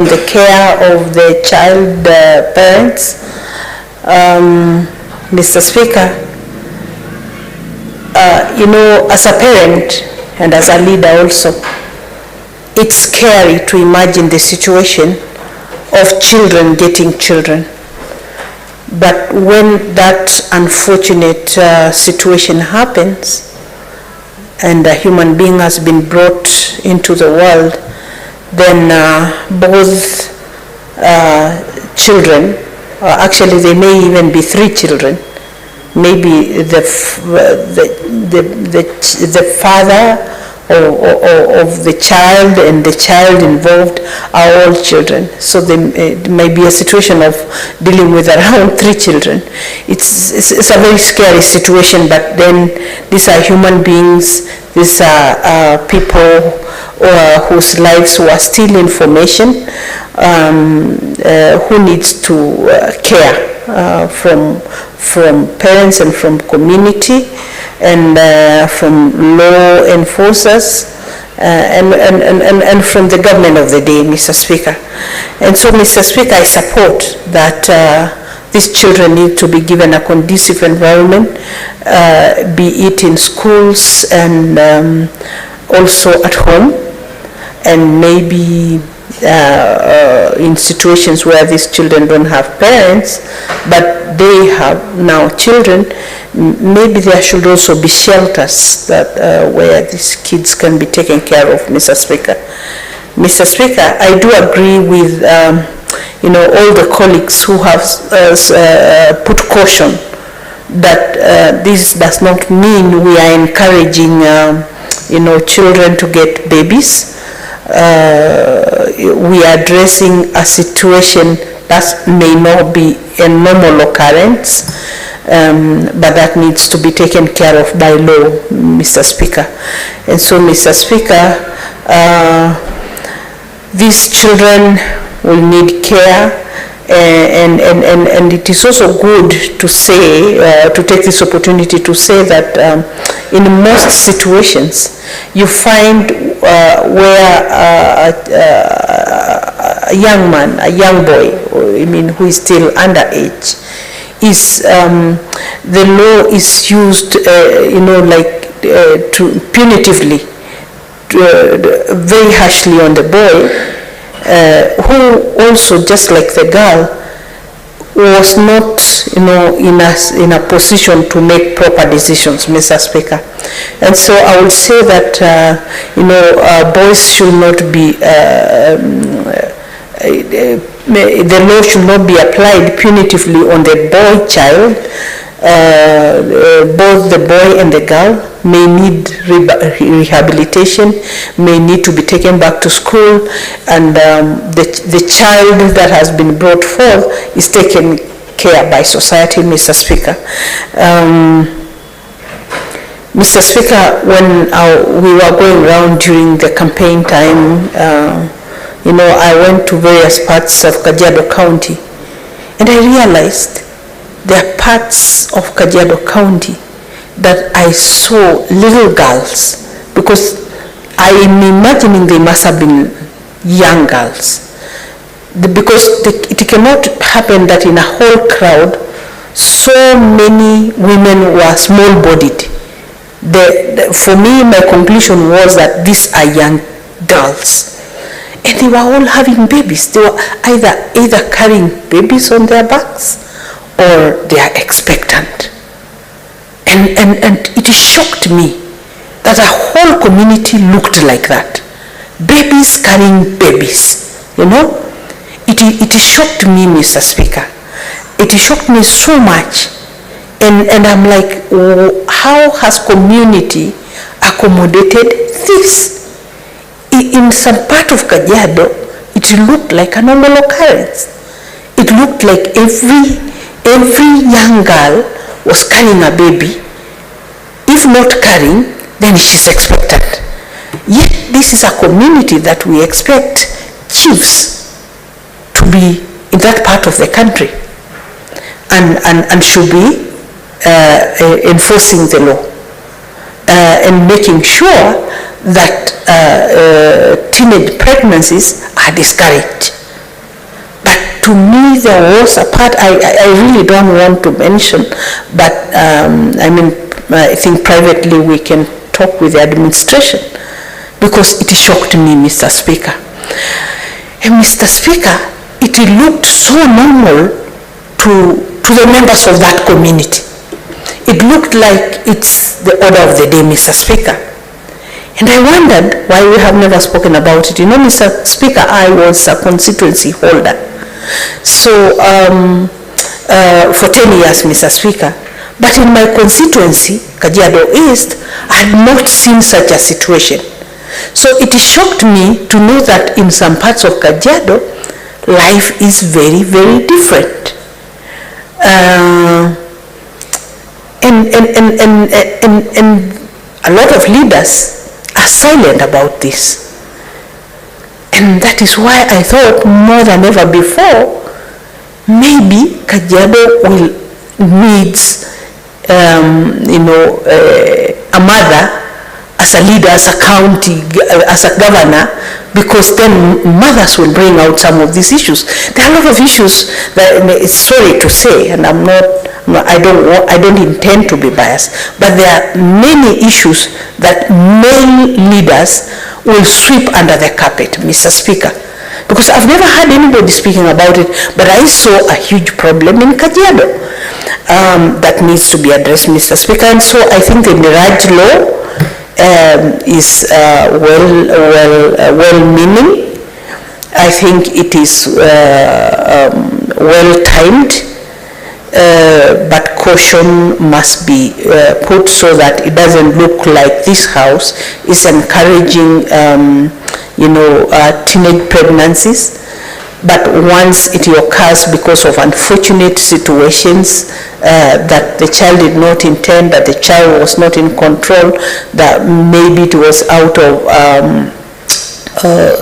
the care of the child parents. Mr. Speaker, as a parent and as a leader also, it's scary to imagine the situation of children getting children. But when that unfortunate situation happens and a human being has been brought into the world, then both children, actually there may even be 3 children, maybe the father of the child and the child involved are all children. So there may be a situation of dealing with around 3 children. It's a very scary situation, but then these are human beings, these are people whose lives were still in formation, who needs to care from parents and from community and from law enforcers and from the government of the day, Mr. Speaker. And so, Mr. Speaker, I support that these children need to be given a conducive environment, be it in schools and also at home, and maybe in situations where these children don't have parents, but they have now children, maybe there should also be shelters that where these kids can be taken care of, Mr. Speaker. Mr. Speaker, I do agree with all the colleagues who have put caution that this does not mean we are encouraging children to get babies. We are addressing a situation that may not be a normal occurrence, but that needs to be taken care of by law, Mr. Speaker. And so, Mr. Speaker, these children will need care, and it is also good to say, to take this opportunity to say that in most situations you find where a young man, a young boy, who is still underage, is the law is used, to punitively, very harshly on the boy, who also, just like the girl, was not, in a position to make proper decisions, Mr. Speaker. And so I will say that, boys should not be, the law should not be applied punitively on the boy child. Both the boy and the girl may need rehabilitation, may need to be taken back to school, and the child that has been brought forth is taken care by society, Mr. Speaker. Mr. Speaker, when we were going around during the campaign time, I went to various parts of Kajiado County, and I realized there are parts of Kajiado County that I saw little girls, because I am imagining they must have been young girls. Because it cannot happen that in a whole crowd, so many women were small-bodied. For me, my conclusion was that these are young girls. And they were all having babies. They were either carrying babies on their backs or they are expectant. And it shocked me that a whole community looked like that. Babies carrying babies, It shocked me, Mr. Speaker. It shocked me so much. And I'm like, how has community accommodated this? In some part of Kajiado, it looked like a normal occurrence. It looked like every young girl was carrying a baby. If not carrying, then she's expectant. Yet this is a community that we expect chiefs to be in that part of the country and should be enforcing the law and making sure that teenage pregnancies are discouraged. to me there was a part I really don't want to mention, but I think privately we can talk with the administration, because it shocked me, Mr. Speaker. And Mr. Speaker, it looked so normal to the members of that community. It looked like it's the order of the day, Mr. Speaker. And I wondered why we have never spoken about it. You know, Mr. Speaker, I was a constituency holder. So, for 10 years, Mr. Speaker. But in my constituency, Kajiado East, I had not seen such a situation. So it shocked me to know that in some parts of Kajiado, life is very, very different. And a lot of leaders are silent about this. And that is why I thought more than ever before, maybe Kajiado will needs a mother as a leader, as a county, as a governor, because then mothers will bring out some of these issues. There are a lot of issues that, it's sorry to say, and I don't intend to be biased, but there are many issues that male leaders will sweep under the carpet, Mr. Speaker. Because I've never heard anybody speaking about it, but I saw a huge problem in Kajiado that needs to be addressed, Mr. Speaker. And so I think the Mirage law is well-meaning. I think it is well-timed, but caution must be put so that it doesn't look like this House is encouraging teenage pregnancies. But once it occurs because of unfortunate situations that the child did not intend, that the child was not in control, that maybe it was out of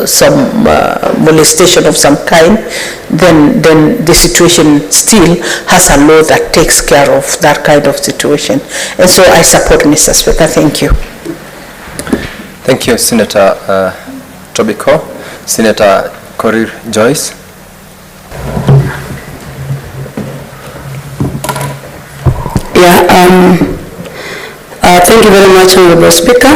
some molestation of some kind, then the situation still has a law that takes care of that kind of situation. And so I support Mr. Speaker. Thank you. Thank you, Senator Tobiko. Senator Korir Joyce. Thank you very much, Honorable Speaker.